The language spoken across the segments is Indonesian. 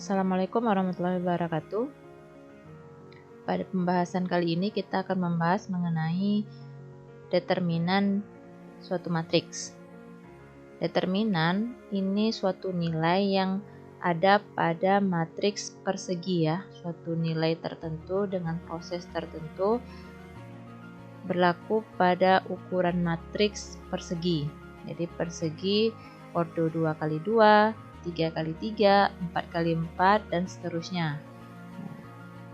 Assalamualaikum warahmatullahi wabarakatuh. Pada pembahasan kali ini kita akan membahas mengenai determinan suatu matriks. Determinan ini suatu nilai yang ada pada matriks persegi ya, suatu nilai tertentu dengan proses tertentu berlaku pada ukuran matriks persegi. Jadi persegi ordo 2x2, 3x3, 4x4, dan seterusnya.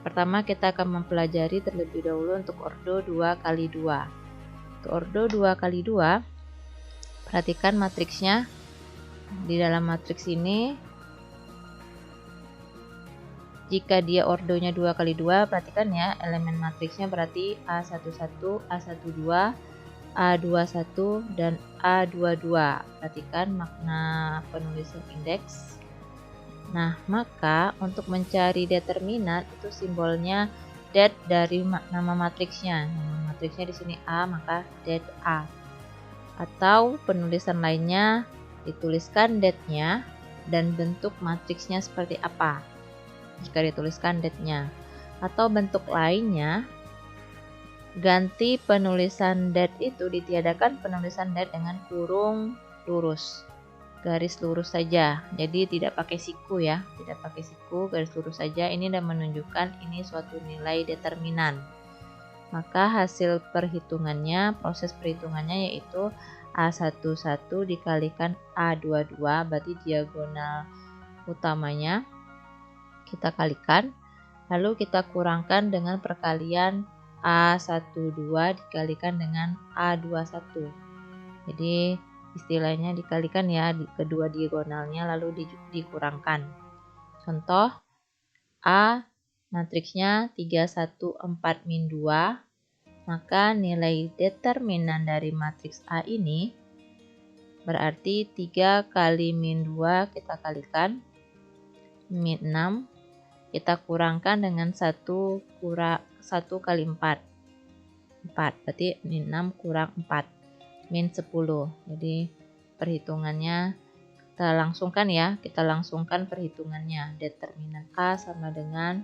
Pertama kita akan mempelajari terlebih dahulu untuk ordo 2x2. Untuk ordo 2x2, perhatikan matriksnya. Di dalam matriks ini, jika dia ordonya 2x2, perhatikan ya, elemen matriksnya berarti A11, A12, A21, dan A22. Perhatikan makna penulisan indeks. Nah, maka untuk mencari determinan itu simbolnya det dari nama matriksnya. Nama matriksnya di sini A, maka det A. Atau penulisan lainnya dituliskan det-nya dan bentuk matriksnya seperti apa jika dituliskan det-nya. Atau bentuk lainnya, ganti penulisan det itu, ditiadakan penulisan det dengan kurung lurus, garis lurus saja. Jadi tidak pakai siku ya, tidak pakai siku, garis lurus saja. Ini dan menunjukkan ini suatu nilai determinan. Maka hasil perhitungannya, proses perhitungannya yaitu A11 dikalikan A22, berarti diagonal utamanya kita kalikan, lalu kita kurangkan dengan perkalian A12 dikalikan dengan A21. Jadi istilahnya dikalikan ya, di kedua diagonalnya lalu dikurangkan. Contoh A matriksnya 3, 1, 4, min 2, maka nilai determinan dari matriks A ini berarti 3 kali min 2 kita kalikan min 6, kita kurangkan dengan 1 kali 4. 4, berarti min 6 kurang 4, min 10. Jadi perhitungannya kita langsungkan ya, kita langsungkan perhitungannya. Determinan A sama dengan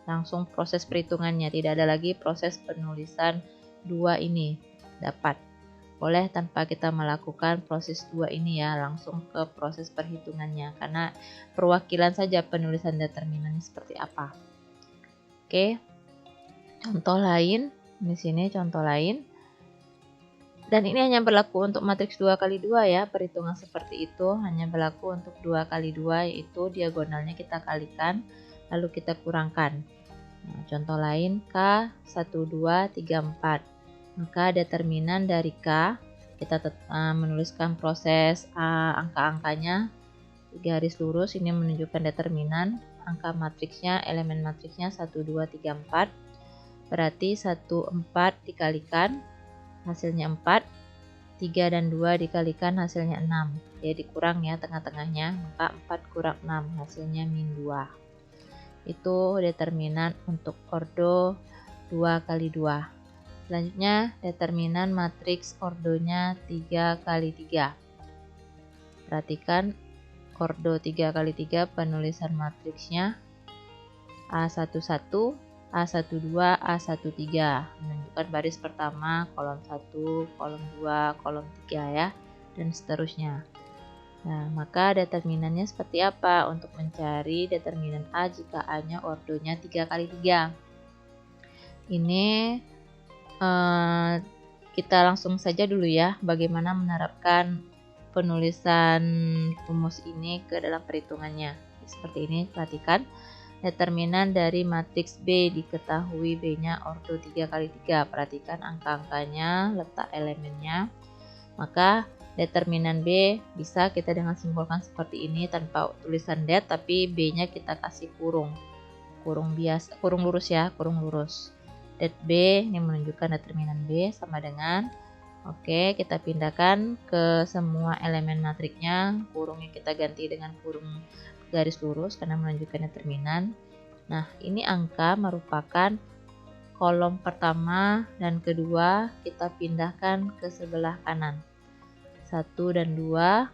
langsung proses perhitungannya, tidak ada lagi proses penulisan 2 ini. Dapat. Boleh tanpa kita melakukan proses 2 ini ya, langsung ke proses perhitungannya, karena perwakilan saja penulisan determinannya seperti apa. Oke. Contoh lain, di sini contoh lain. Dan ini hanya berlaku untuk matriks 2x2 ya, perhitungan seperti itu hanya berlaku untuk 2x2, yaitu diagonalnya kita kalikan lalu kita kurangkan. Nah, contoh lain K12, 3, 4. Maka determinan dari K, kita menuliskan proses angka-angkanya, garis lurus, ini menunjukkan determinan. Angka matriksnya, elemen matriksnya 1, 2, 3, 4. Berarti 1, 4 dikalikan, hasilnya 4. 3 dan 2 dikalikan, hasilnya 6. Jadi dikurang ya tengah-tengahnya, maka 4 kurang 6, hasilnya min 2. Itu determinan untuk ordo 2x2. Selanjutnya, determinan matriks ordonya 3x3. Perhatikan ordo 3x3, penulisan matriksnya A11, A12, A13. Menunjukkan baris pertama, kolom 1, kolom 2, kolom 3 ya, dan seterusnya. Nah, maka determinannya seperti apa untuk mencari determinan A jika A-nya ordonya 3x3? Ini kita langsung saja dulu ya bagaimana menerapkan penulisan rumus ini ke dalam perhitungannya. Seperti ini, perhatikan determinan dari matriks B, diketahui B-nya ordo 3x3. Perhatikan angka-angkanya, letak elemennya. Maka determinan B bisa kita dengan simbolkan seperti ini tanpa tulisan det, tapi B-nya kita kasih kurung biasa, kurung lurus ya, kurung lurus. Det B yang menunjukkan determinan B sama dengan, oke, kita pindahkan ke semua elemen matriknya, kurungnya kita ganti dengan kurung garis lurus karena menunjukkan determinan. Nah, ini angka merupakan kolom pertama dan kedua, kita pindahkan ke sebelah kanan. 1 dan 2,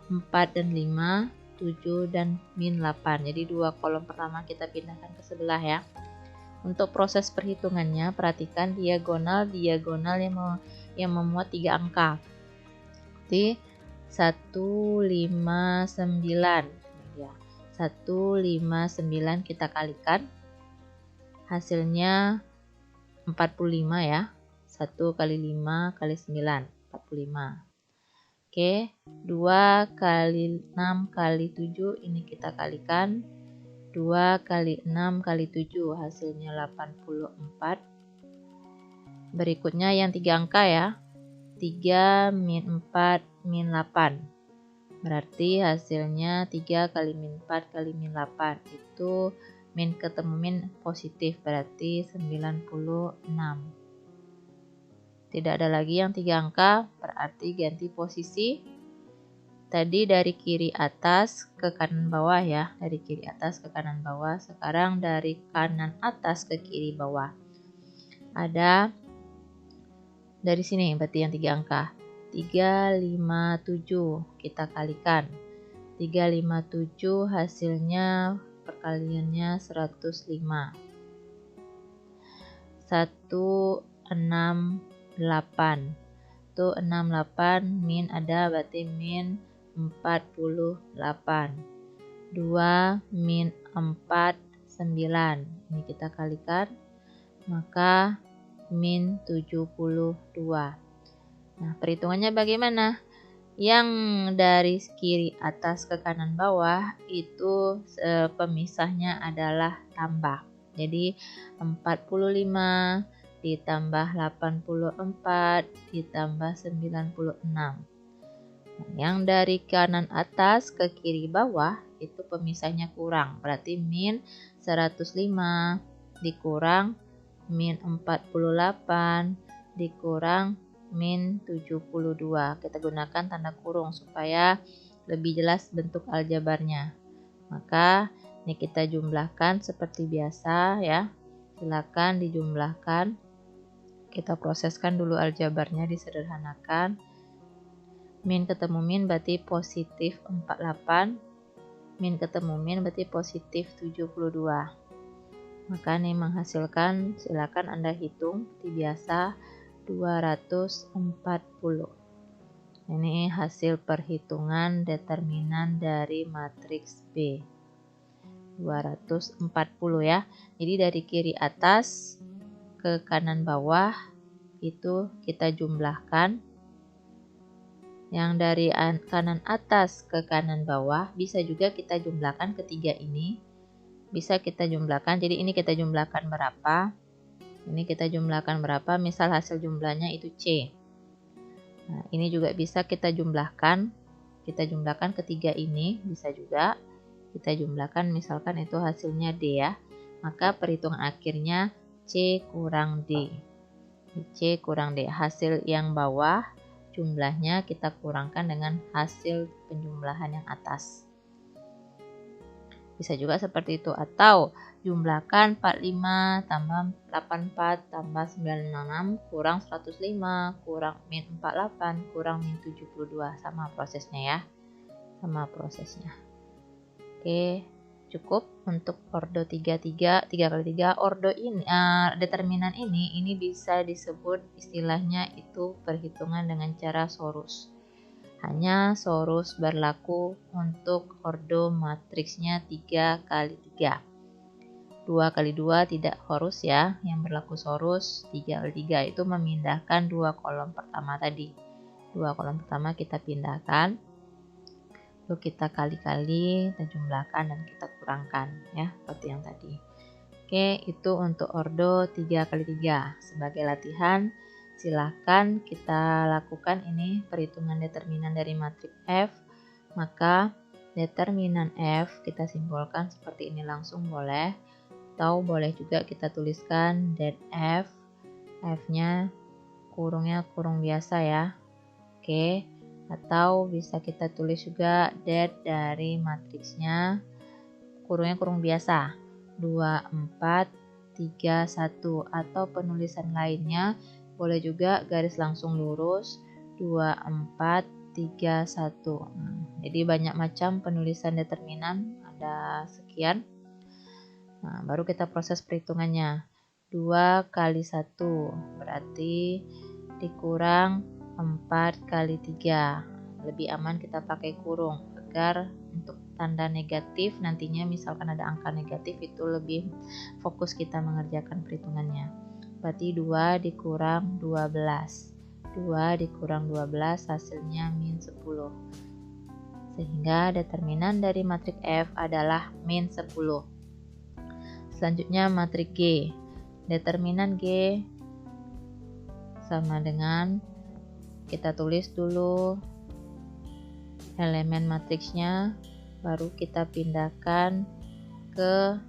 4 dan 5, 7, dan min 8. Jadi dua kolom pertama kita pindahkan ke sebelah ya. Untuk proses perhitungannya, perhatikan diagonal yang memuat 3 angka. Jadi 159 ya. 159 kita kalikan. Hasilnya 45 ya. 1 kali 5 kali 9, 45. Oke, 2 kali 6 kali 7 ini kita kalikan. 2 kali 6 kali 7 hasilnya 84. Berikutnya yang 3 angka ya. 3 min 4 min 8. Berarti hasilnya 3 kali min 4 kali min 8. Itu min ketemu min positif, berarti 96. Tidak ada lagi yang 3 angka, berarti ganti posisi. Tadi dari kiri atas ke kanan bawah ya, dari kiri atas ke kanan bawah. Sekarang dari kanan atas ke kiri bawah. Ada dari sini berarti yang 3 angka. 357 kita kalikan. 357 hasilnya perkaliannya 105. 168. Tuh 68 min ada berarti min 48. 2 min 4 9. Ini kita kalikan, maka min 72. Nah, perhitungannya bagaimana? Yang dari kiri atas ke kanan bawah itu pemisahnya adalah tambah. Jadi 45 ditambah 84 ditambah 96. Nah, yang dari kanan atas ke kiri bawah itu pemisahnya kurang, berarti min 105 dikurang min 48 dikurang min 72. Kita gunakan tanda kurung supaya lebih jelas bentuk aljabarnya. Maka ini kita jumlahkan seperti biasa ya. Silakan dijumlahkan. Kita proseskan dulu aljabarnya, disederhanakan. Min ketemu min berarti positif 48. Min ketemu min berarti positif 72. Maka ini menghasilkan, silakan Anda hitung seperti biasa, 240. Ini hasil perhitungan determinan dari matriks B. 240 ya. Jadi dari kiri atas ke kanan bawah itu kita jumlahkan. Yang dari kanan atas ke kanan bawah bisa juga kita jumlahkan ketiga ini. Bisa kita jumlahkan. Jadi ini kita jumlahkan berapa? Ini kita jumlahkan berapa? Misal hasil jumlahnya itu C. Nah, ini juga bisa kita jumlahkan. Kita jumlahkan ketiga ini, bisa juga kita jumlahkan, misalkan itu hasilnya D ya. Maka perhitungan akhirnya C kurang D. C kurang D. Hasil yang bawah jumlahnya kita kurangkan dengan hasil penjumlahan yang atas. Bisa juga seperti itu, atau jumlahkan 45 tambah 84 tambah 96 kurang 105 kurang min 48 kurang min 72. Sama prosesnya ya, sama prosesnya. Oke, cukup untuk ordo 3 kali 3. Ordo ini, determinan ini bisa disebut istilahnya itu perhitungan dengan cara sorus. Hanya sorus berlaku untuk ordo matriksnya 3 kali 3. 2 kali 2 tidak sorus ya. Yang berlaku sorus 3 kali 3 itu memindahkan 2 kolom pertama tadi. 2 kolom pertama kita pindahkan. Lalu kita kali-kali, kita jumlahkan dan kita kurangkan ya, seperti yang tadi. Oke, itu untuk ordo 3 kali 3. Sebagai latihan, silahkan kita lakukan ini perhitungan determinan dari matriks F. Maka determinan F kita simbolkan seperti ini langsung boleh, atau boleh juga kita tuliskan det F. F-nya kurungnya kurung biasa ya. Oke, atau bisa kita tulis juga det dari matriksnya kurungnya kurung biasa 24 31, atau penulisan lainnya boleh juga garis langsung lurus 24 31. Jadi banyak macam penulisan determinan, ada sekian. Baru kita proses perhitungannya. 2 kali 1 berarti dikurang 4 kali 3. Lebih aman kita pakai kurung agar untuk tanda negatif nantinya misalkan ada angka negatif itu lebih fokus kita mengerjakan perhitungannya. Berarti 2 dikurang 12. 2 dikurang 12 hasilnya min 10. Sehingga determinan dari matriks F adalah min 10. Selanjutnya matriks G. Determinan G sama dengan, kita tulis dulu elemen matriksnya, baru kita pindahkan ke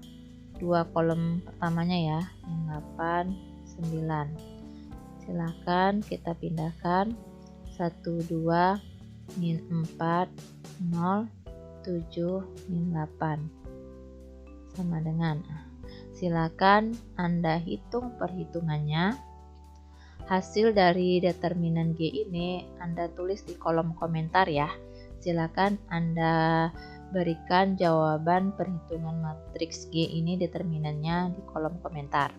dua kolom pertamanya ya, yang 8, 9. Silahkan kita pindahkan 1, 2, min 4, 0, 7, min 8 sama dengan, silakan Anda hitung perhitungannya. Hasil dari determinan G ini Anda tulis di kolom komentar ya. Silakan Anda berikan jawaban perhitungan matriks G ini determinannya di kolom komentar.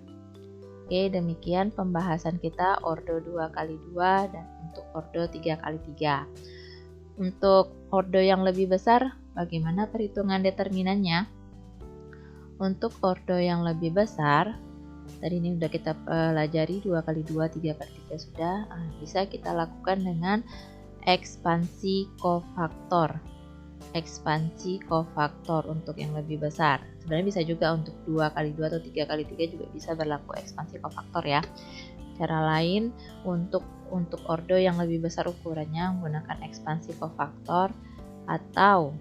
Oke, demikian pembahasan kita ordo 2 kali 2 dan untuk ordo 3 kali 3. Untuk ordo yang lebih besar, bagaimana perhitungan determinannya? Untuk ordo yang lebih besar, tadi ini sudah kita pelajari 2 kali 2, 3 kali 3 sudah. Bisa kita lakukan dengan ekspansi kofaktor. Ekspansi kofaktor untuk yang lebih besar. Sebenarnya bisa juga untuk 2 kali 2 atau 3 kali 3 juga bisa berlaku ekspansi kofaktor ya. Cara lain untuk ordo yang lebih besar ukurannya menggunakan ekspansi kofaktor, atau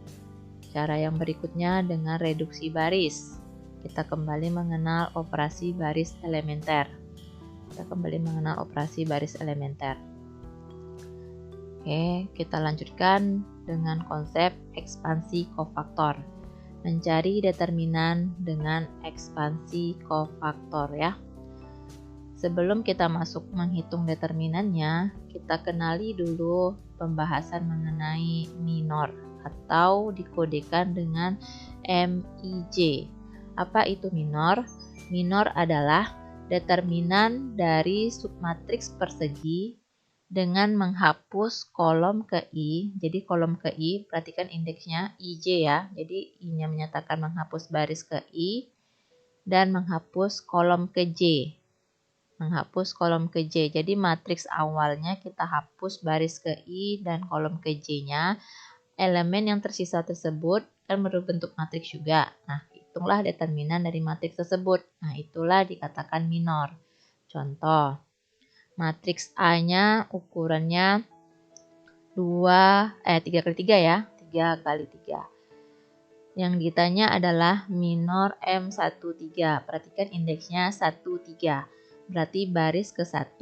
cara yang berikutnya dengan reduksi baris. Kita kembali mengenal operasi baris elementer. Oke, kita lanjutkan dengan konsep ekspansi kofaktor. Mencari determinan dengan ekspansi kofaktor ya. Sebelum kita masuk menghitung determinannya, kita kenali dulu pembahasan mengenai minor atau dikodekan dengan MIJ. Apa itu minor? Minor adalah determinan dari submatriks persegi dengan menghapus kolom ke I. Jadi kolom ke I, perhatikan indeksnya IJ ya. Jadi I-nya menyatakan menghapus baris ke I dan menghapus kolom ke J. Jadi matriks awalnya kita hapus baris ke I dan kolom ke J-nya. Elemen yang tersisa tersebut kan berbentuk matriks juga. Nah, hitunglah determinan dari matriks tersebut. Nah, itulah dikatakan minor. Contoh, matriks A-nya ukurannya 3 kali 3 ya. 3 kali 3. Yang ditanya adalah minor M13. Perhatikan indeksnya 13. Berarti baris ke 1,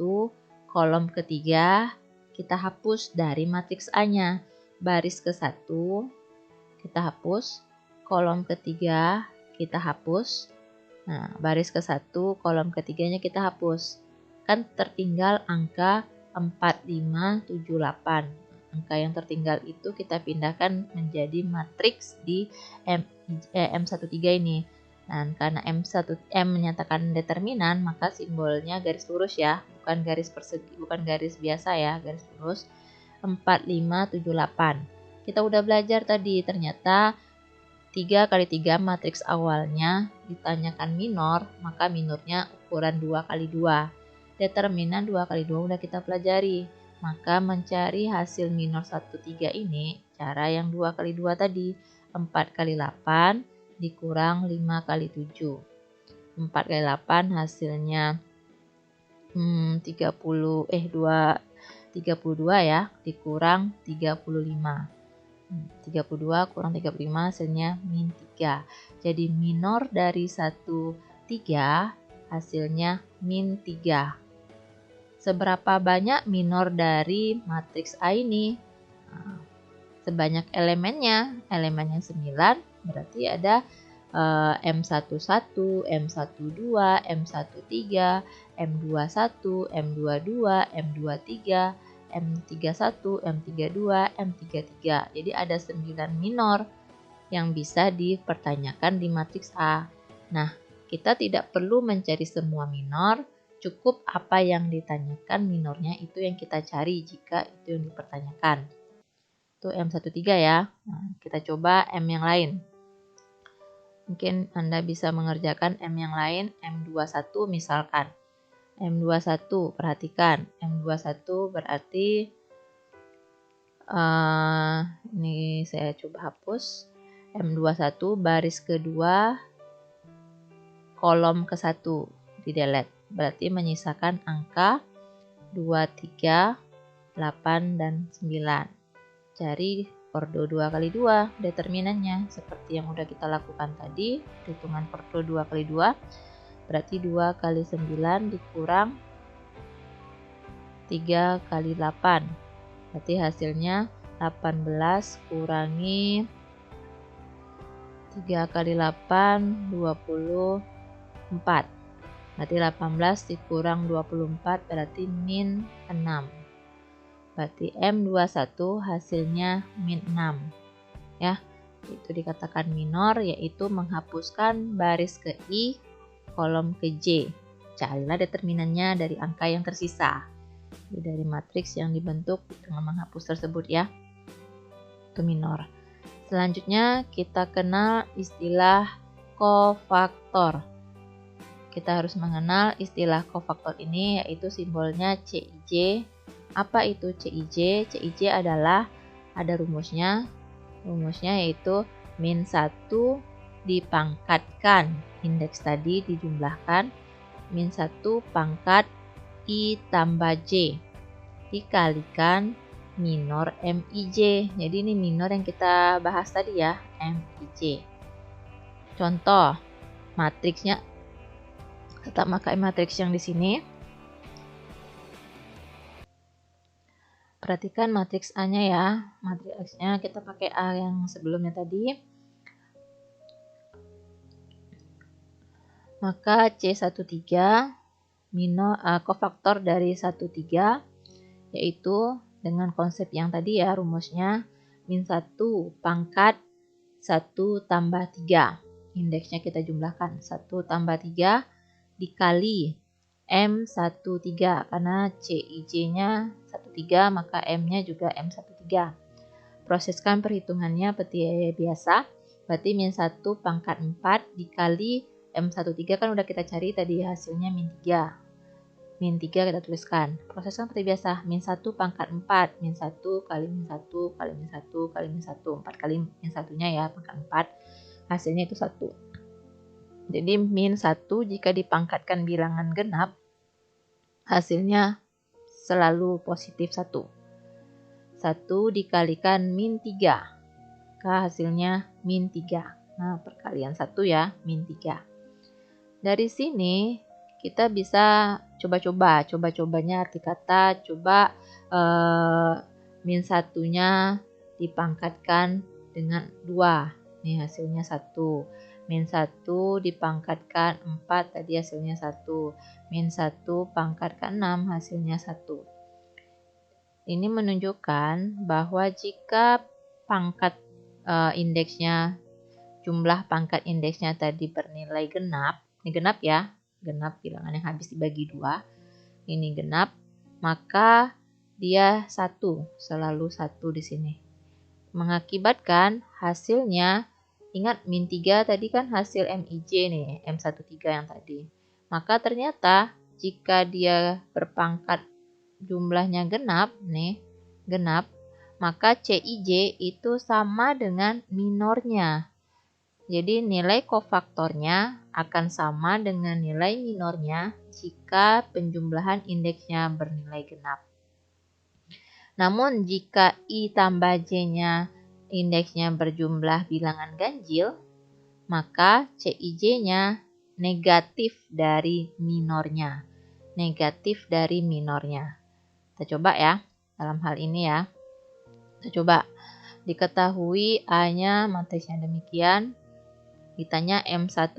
kolom ketiga kita hapus dari matriks A-nya. Baris ke 1 kita hapus, kolom ketiga kita hapus. Nah, baris ke 1, kolom ketiganya kita hapus. Kan tertinggal angka 4578. Angka yang tertinggal itu kita pindahkan menjadi matriks di M13 ini. Nah, karena M menyatakan determinan, maka simbolnya garis lurus ya, bukan garis persegi, bukan garis biasa ya, garis lurus. 4578. Kita udah belajar tadi, ternyata 3 kali 3 matriks awalnya ditanyakan minor, maka minornya ukuran 2 kali 2. Determinan 2 kali 2 udah kita pelajari. Maka mencari hasil minor 13 ini, cara yang 2 kali 2 tadi. 4 kali 8 dikurang 5 kali 7. 4 kali 8 hasilnya 32 ya, dikurang 35. 32 kurang 35 hasilnya min 3. Jadi minor dari 13 hasilnya min 3. Seberapa banyak minor dari matriks A ini? Sebanyak elemennya 9, berarti ada M11, M12, M13, M21, M22, M23, M31, M32, M33. Jadi ada 9 minor yang bisa dipertanyakan di matriks A. Nah, kita tidak perlu mencari semua minor, cukup apa yang ditanyakan minornya itu yang kita cari jika itu yang dipertanyakan. Itu M13 ya. Nah, kita coba M yang lain. Mungkin Anda bisa mengerjakan M yang lain, M21 misalkan. M21, perhatikan. M21 berarti, ini saya coba hapus. M21 baris kedua, kolom ke-1, di delete. Berarti menyisakan angka 2, 3, 8, dan 9. Cari ordo 2 kali 2 determinannya. Seperti yang udah kita lakukan tadi, hitungan ordo 2 kali 2. Berarti 2 kali 9 dikurang 3 kali 8. Berarti hasilnya 18 kurangi 3 kali 8, 24. Berarti 18 dikurang 24 berarti min 6. Berarti M21 hasilnya min 6. Ya, itu dikatakan minor, yaitu menghapuskan baris ke I, kolom ke J. Carilah determinannya dari angka yang tersisa. Dari matriks yang dibentuk dengan menghapus tersebut ya. Itu minor. Selanjutnya kita kenal istilah kofaktor. Kita harus mengenal istilah kofaktor ini, yaitu simbolnya CIJ. Apa itu CIJ? CIJ adalah, ada rumusnya. Rumusnya yaitu min 1 dipangkatkan indeks tadi dijumlahkan min 1 pangkat I tambah J dikalikan minor MIJ. Jadi ini minor yang kita bahas tadi ya, MIJ. Contoh matriksnya, tetap pakai matriks yang di sini. Perhatikan matriks A-nya ya. Matriks A-nya kita pakai A yang sebelumnya tadi. Maka C13 minor kofaktor dari 13 yaitu dengan konsep yang tadi ya, rumusnya min 1 pangkat 1 tambah 3. Indeksnya kita jumlahkan 1 tambah 3 dikali M13 karena CIJ-nya 13 maka M-nya juga M13. Proseskan perhitungannya seperti biasa. Berarti min 1 pangkat 4 dikali M13 kan udah kita cari tadi hasilnya min 3. Min 3 kita tuliskan. Proseskan seperti biasa. Min 1 pangkat 4. Min 1 kali min 1 kali min 1 kali min 1. 4 kali min 1-nya ya, pangkat 4. Hasilnya itu 1. Jadi min 1 jika dipangkatkan bilangan genap, hasilnya selalu positif 1. 1 dikalikan min 3. Maka hasilnya min 3. Nah, perkalian 1 ya, min 3. Dari sini kita bisa coba-cobanya arti kata, coba min 1-nya dipangkatkan dengan 2. Nih hasilnya 1. Min 1 dipangkatkan 4, tadi hasilnya 1. Min 1 pangkatkan 6, hasilnya 1. Ini menunjukkan bahwa jika pangkat indeksnya, jumlah pangkat indeksnya tadi bernilai genap, ini genap ya, genap bilangan yang habis dibagi 2, ini genap, maka dia 1, selalu 1 di sini. Mengakibatkan hasilnya, ingat min 3 tadi kan hasil MIJ nih, M13 yang tadi. Maka ternyata jika dia berpangkat jumlahnya genap nih, genap, maka CIJ itu sama dengan minornya. Jadi nilai kofaktornya akan sama dengan nilai minornya jika penjumlahan indeksnya bernilai genap. Namun jika I tambah J-nya indeksnya berjumlah bilangan ganjil, maka CIJ-nya negatif dari minornya. Negatif dari minornya. Kita coba ya, dalam hal ini ya. Kita coba. Diketahui A-nya matriksnya demikian. Ditanya M11.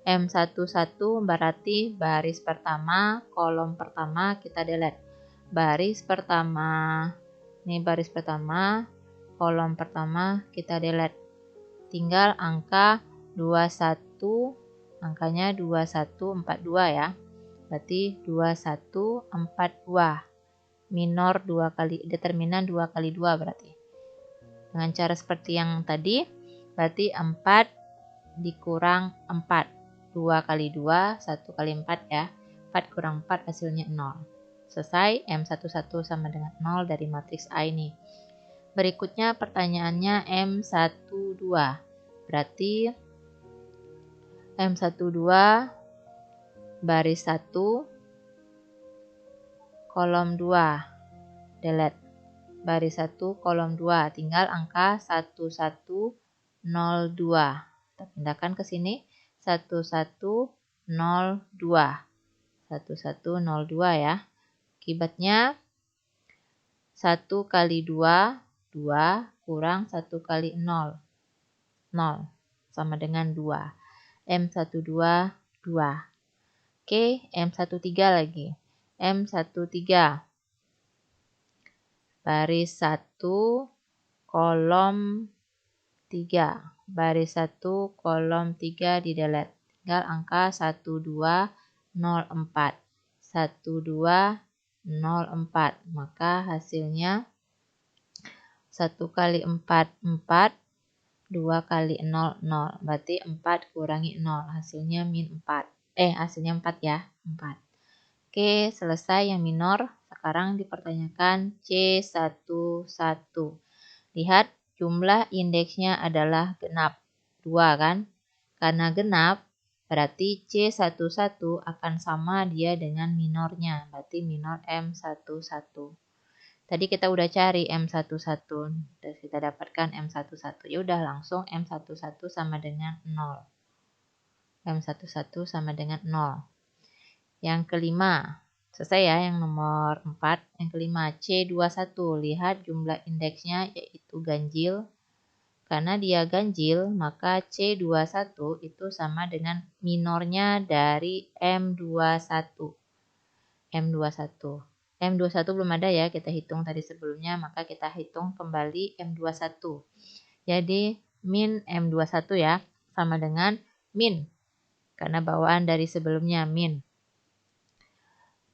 M11 berarti baris pertama, kolom pertama kita delete. baris pertama. Ini baris pertama, kolom pertama kita delete. Tinggal angka 21, angkanya 2142 ya. Berarti 2142. Minor 2 kali, determinan 2 kali 2 berarti. Dengan cara seperti yang tadi, berarti 4 dikurang 4. 2 kali 2, 1 kali 4 ya. 4 kurang 4 hasilnya 0. Selesai, M11 sama dengan 0 dari matriks A ini. Berikutnya pertanyaannya M12. Berarti M12 baris 1, kolom 2, delete. Baris 1, kolom 2, tinggal angka 1102. Kita pindahkan ke sini, 1102. 1102 ya. Akibatnya 1 kali 2, 2 kurang 1 kali 0. 0 sama dengan 2. M12, 2. Oke, M13 lagi. M13. Baris 1, kolom 3. Baris 1, kolom 3 di delete. Tinggal angka 1204. 1204. Maka hasilnya 1 kali 4, 4. 2 kali 0, 0. Berarti 4 kurangi 0. Hasilnya min 4. Hasilnya 4 ya. 4. Oke, selesai yang minor. Sekarang dipertanyakan C11. Lihat, jumlah indeksnya adalah genap. 2 kan? Karena genap, berarti C11 akan sama dia dengan minornya. Berarti minor M11. Tadi kita udah cari M11. Dan kita dapatkan M11. Ya udah langsung M11 sama dengan 0. M11 sama dengan 0. Yang kelima, selesai ya yang nomor 4. Yang kelima, C21. Lihat jumlah indeksnya yaitu ganjil. Karena dia ganjil, maka C21 itu sama dengan minornya dari M21. M21. M21 belum ada ya, kita hitung tadi sebelumnya, maka kita hitung kembali M21. Jadi min M21 ya, sama dengan min. Karena bawaan dari sebelumnya min.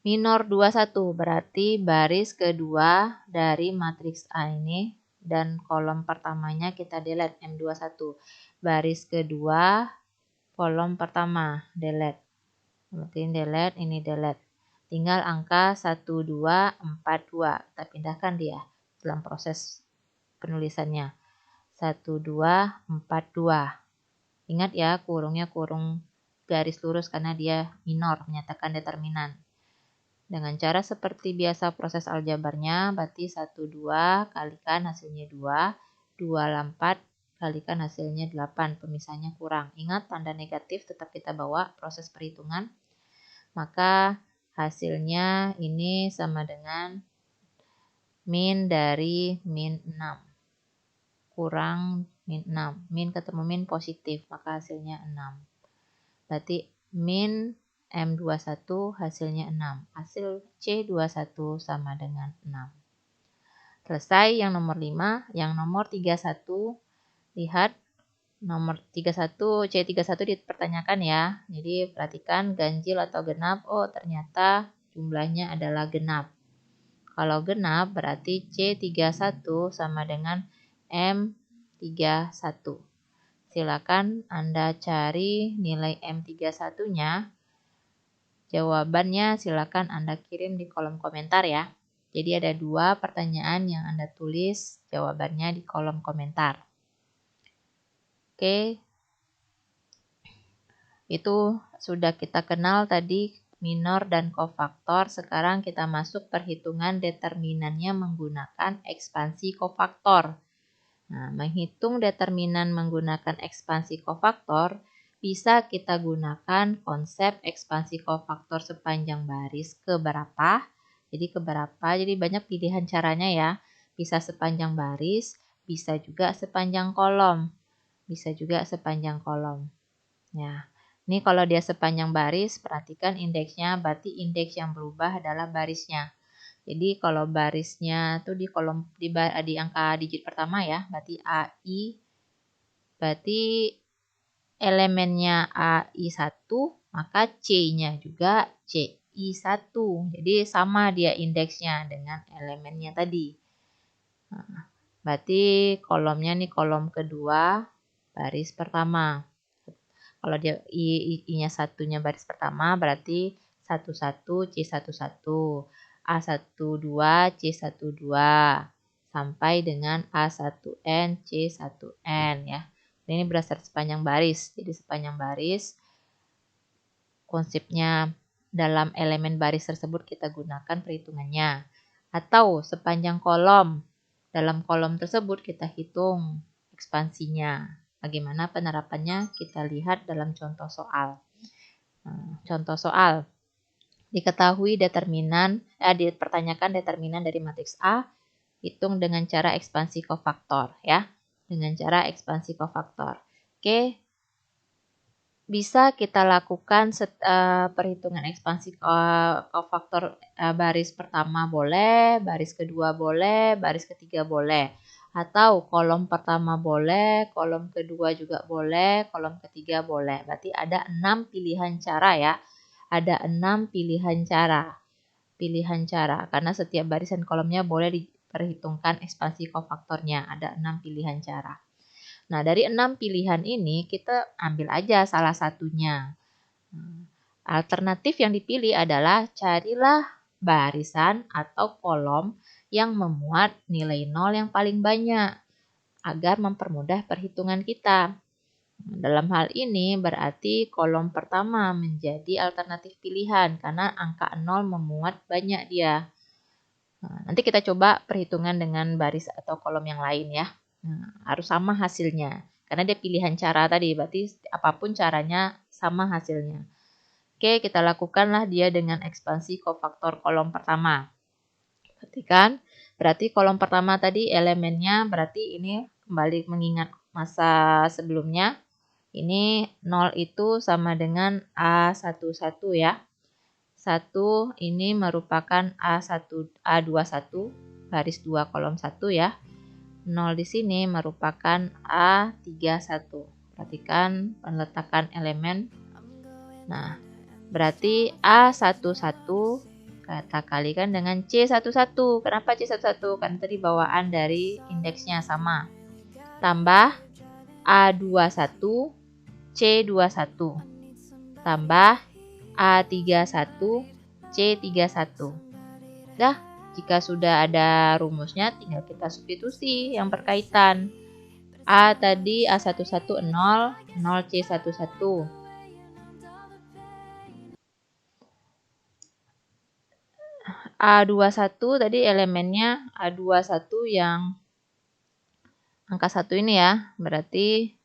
Minor 21 berarti baris kedua dari matriks A ini dan kolom pertamanya kita delete M21. Baris kedua, kolom pertama delete. Berarti ini delete, ini delete. Tinggal angka 1242. Kita pindahkan dia dalam proses penulisannya. 1242. Ingat ya, kurungnya kurung garis lurus karena dia minor, menyatakan determinan. Dengan cara seperti biasa proses aljabarnya, berarti 12 kalikan hasilnya 2, 24 kalikan hasilnya 8, pemisahnya kurang. Ingat tanda negatif tetap kita bawa proses perhitungan. Maka hasilnya ini sama dengan min dari min 6. Kurang min 6. Min ketemu min positif, maka hasilnya 6. Berarti min M21 hasilnya 6. Hasil C21 sama dengan 6. Selesai yang nomor 5. Yang nomor 31. Lihat nomor 31, C31 dipertanyakan ya. Jadi perhatikan ganjil atau genap. Oh ternyata jumlahnya adalah genap. Kalau genap berarti C31 sama dengan M31. Silakan Anda cari nilai M31-nya. Jawabannya silakan Anda kirim di kolom komentar ya. Jadi ada 2 pertanyaan yang Anda tulis jawabannya di kolom komentar. Oke. Itu sudah kita kenal tadi minor dan kofaktor. Sekarang kita masuk perhitungan determinannya menggunakan ekspansi kofaktor. Nah, menghitung determinan menggunakan ekspansi kofaktor bisa kita gunakan konsep ekspansi kofaktor sepanjang baris keberapa. Jadi banyak pilihan caranya ya. Bisa sepanjang baris, bisa juga sepanjang kolom. Bisa juga sepanjang kolom. Ya, ini kalau dia sepanjang baris, perhatikan indeksnya, berarti indeks yang berubah adalah barisnya. Jadi kalau barisnya tuh di kolom di angka digit pertama ya, berarti AI, berarti elemennya AI1, maka C-nya juga CI1. Jadi sama dia indeksnya dengan elemennya tadi. Nah, berarti kolomnya nih kolom kedua, baris pertama. Kalau dia I-nya satunya baris pertama, berarti 11 C11, A12 C12, sampai dengan A1N C1N ya. Ini berdasar sepanjang baris. Jadi sepanjang baris, konsepnya dalam elemen baris tersebut kita gunakan perhitungannya. Atau sepanjang kolom, dalam kolom tersebut kita hitung ekspansinya. Bagaimana penerapannya kita lihat dalam contoh soal. Contoh soal, diketahui dipertanyakan determinan dari matriks A, hitung dengan cara ekspansi kofaktor ya. Dengan cara ekspansi kofaktor. Oke, bisa kita lakukan perhitungan ekspansi kofaktor baris pertama boleh, baris kedua boleh, baris ketiga boleh. Atau kolom pertama boleh, kolom kedua juga boleh, kolom ketiga boleh. Berarti ada 6 pilihan cara ya. Ada 6 pilihan cara. Karena setiap barisan kolomnya boleh diperhitungkan ekspansi kofaktornya. Ada 6 pilihan cara. Nah, dari 6 pilihan ini kita ambil aja salah satunya. Alternatif yang dipilih adalah carilah barisan atau kolom yang memuat nilai 0 yang paling banyak agar mempermudah perhitungan kita. Dalam hal ini berarti kolom pertama menjadi alternatif pilihan karena angka 0 memuat banyak dia. Nanti kita coba perhitungan dengan baris atau kolom yang lain ya. Harus sama hasilnya karena dia pilihan cara tadi, berarti apapun caranya sama hasilnya. Oke, kita lakukanlah dia dengan ekspansi kofaktor kolom pertama. Perhatikan, berarti kolom pertama tadi elemennya, berarti ini kembali mengingat masa sebelumnya. Ini 0 itu sama dengan A11 ya. 1 ini merupakan A21 baris 2 kolom 1 ya. 0 di sini merupakan A31. Perhatikan penletakan elemen. Nah, berarti A11 kita kalikan dengan C11. Kenapa C11? Karena tadi bawaan dari indeksnya sama. Tambah A21 C21. Tambah A31 C31. Dah, jika sudah ada rumusnya tinggal kita substitusi yang berkaitan. A tadi A11 0, 0 C11. A21 tadi elemennya A21 yang angka 1 ini ya. Berarti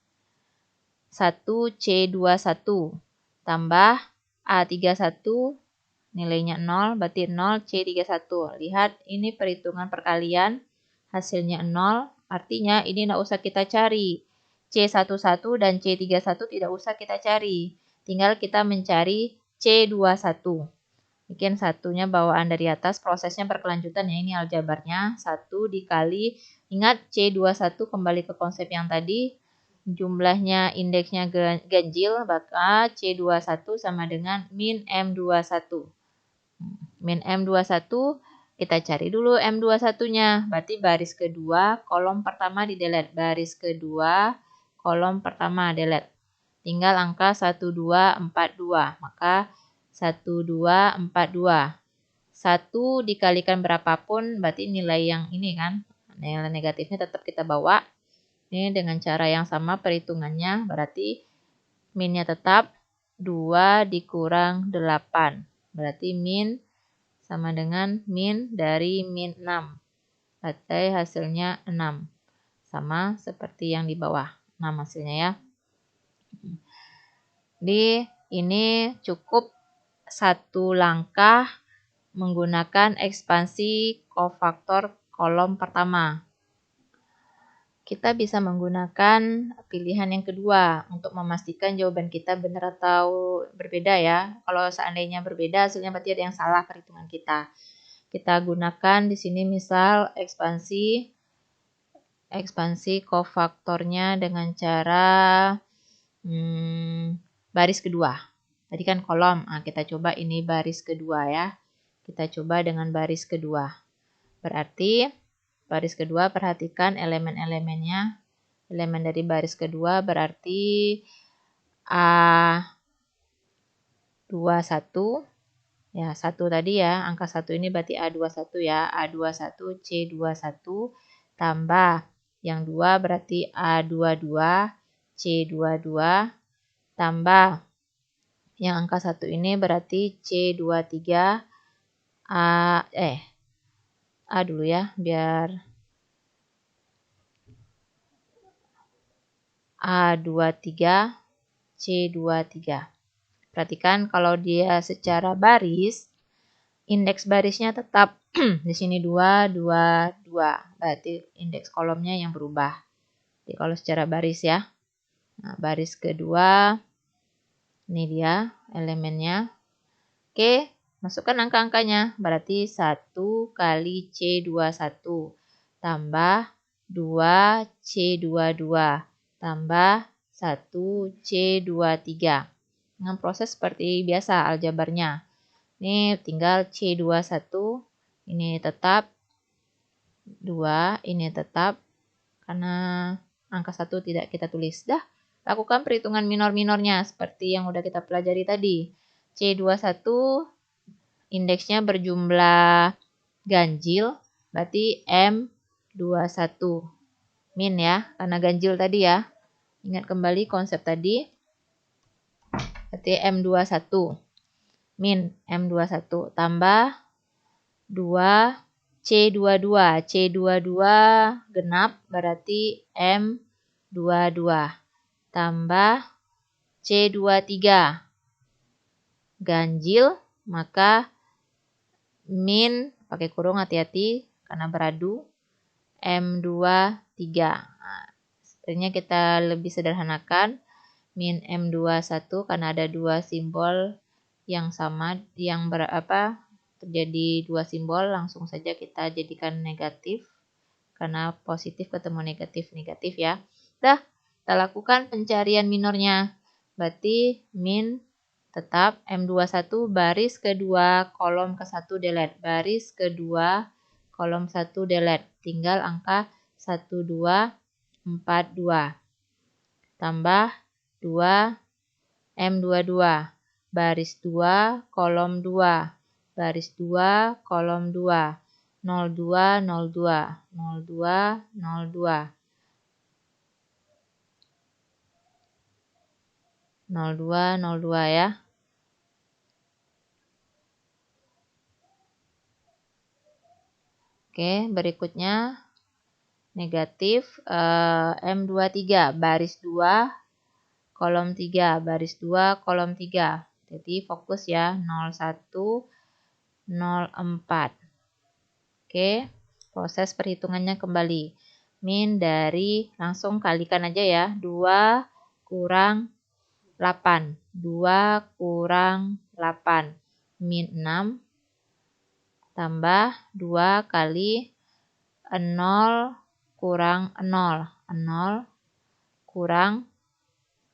1C21 tambah A31 nilainya 0, berarti 0C31. Lihat ini perhitungan perkalian hasilnya 0, artinya ini tidak usah kita cari. C11 dan C31 tidak usah kita cari. Tinggal kita mencari C21. Mungkin satunya bawaan dari atas, prosesnya berkelanjutan ya, ini aljabarnya. 1 dikali, ingat C21 kembali ke konsep yang tadi, jumlahnya indeksnya ganjil, maka C21 sama dengan min M21. Min M21, kita cari dulu M21-nya, berarti baris kedua, kolom pertama di delete, baris kedua, kolom pertama delete. Tinggal angka 1242, maka 1242. 1 dikalikan berapapun berarti nilai yang ini kan. Nilai negatifnya tetap kita bawa. Ini dengan cara yang sama perhitungannya berarti minnya tetap 2 dikurang 8. Berarti min sama dengan min dari min 6. Berarti hasilnya 6. Sama seperti yang di bawah. 6 hasilnya ya. Di ini cukup satu langkah menggunakan ekspansi kofaktor kolom pertama. Kita bisa menggunakan pilihan yang kedua untuk memastikan jawaban kita benar atau berbeda ya. Kalau seandainya berbeda, hasilnya berarti ada yang salah perhitungan kita. Kita gunakan di sini misal ekspansi kofaktornya dengan cara baris kedua. Tadi kan kolom, kita coba ini baris kedua ya. Kita coba dengan baris kedua. Berarti baris kedua perhatikan elemen-elemennya. Elemen dari baris kedua berarti A21. Ya, 1 tadi ya, angka 1 ini berarti A21 ya. A21, C21 tambah yang 2 berarti A22, C22 tambah yang angka 1 ini berarti C23 A dulu ya, biar A23 C23. Perhatikan kalau dia secara baris, indeks barisnya tetap di sini 2, 2, 2. Berarti indeks kolomnya yang berubah. Jadi kalau secara baris ya. Nah, baris kedua, ini dia elemennya. Oke, masukkan angka-angkanya. Berarti 1 kali C21 tambah 2 C22 tambah 1 C23. Dengan proses seperti biasa aljabarnya. Ini tinggal C21, ini tetap 2, ini tetap, karena angka 1 tidak kita tulis. Dah, lakukan perhitungan minor-minornya seperti yang udah kita pelajari tadi. C21 indeksnya berjumlah ganjil, berarti M21 min ya, karena ganjil tadi ya. Ingat kembali konsep tadi, berarti M21 min M21 tambah 2 C22. C22 genap berarti M22 tambah C23 ganjil, maka min pakai kurung hati-hati karena beradu M23. Nah, sebenarnya kita lebih sederhanakan min M21 karena ada dua simbol yang sama, yang terjadi dua simbol, langsung saja kita jadikan negatif karena positif ketemu negatif ya. Dah, kita lakukan pencarian minornya. Berarti min tetap M21 baris kedua kolom ke-1 delete. Baris kedua kolom 1 delete. Tinggal angka 1242 tambah 2 M22 baris 2 kolom 2 baris 2 kolom 2 02 02 02 02 02 02 ya. Oke, berikutnya negatif M23 baris 2 kolom 3 baris 2 kolom 3. Jadi fokus ya 01 04. Oke, proses perhitungannya kembali. Min dari, langsung kalikan aja ya, 2 kurang 8. 2 kurang 8. Min 6 tambah 2 kali 0 kurang 0. 0 kurang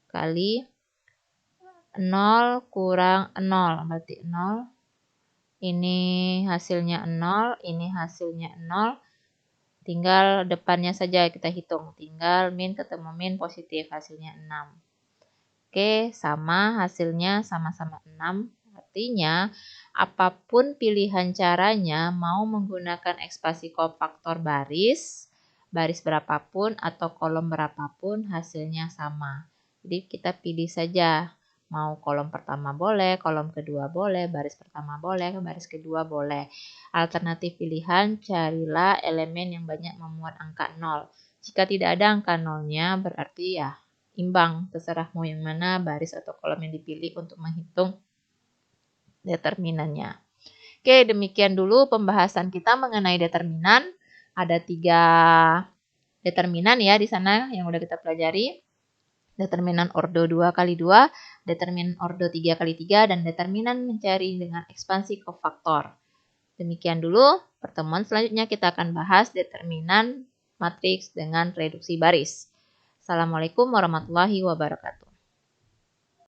kali 0 kurang 0. Berarti 0. Ini hasilnya 0. Ini hasilnya 0. Tinggal depannya saja kita hitung. Tinggal min ketemu min positif. Hasilnya 6. Oke, sama hasilnya sama-sama 6. Artinya, apapun pilihan caranya, mau menggunakan ekspansi kofaktor baris berapapun atau kolom berapapun, hasilnya sama. Jadi kita pilih saja, mau kolom pertama boleh, kolom kedua boleh, baris pertama boleh, baris kedua boleh. Alternatif pilihan, carilah elemen yang banyak memuat angka 0. Jika tidak ada angka 0-nya, berarti ya imbang, terserah mau yang mana baris atau kolom yang dipilih untuk menghitung determinannya. Oke, demikian dulu pembahasan kita mengenai determinan. Ada 3 determinan ya di sana yang udah kita pelajari. Determinan ordo 2x2, determinan ordo 3x3, dan determinan mencari dengan ekspansi kofaktor. Demikian dulu, pertemuan selanjutnya kita akan bahas determinan matriks dengan reduksi baris. Assalamualaikum warahmatullahi wabarakatuh.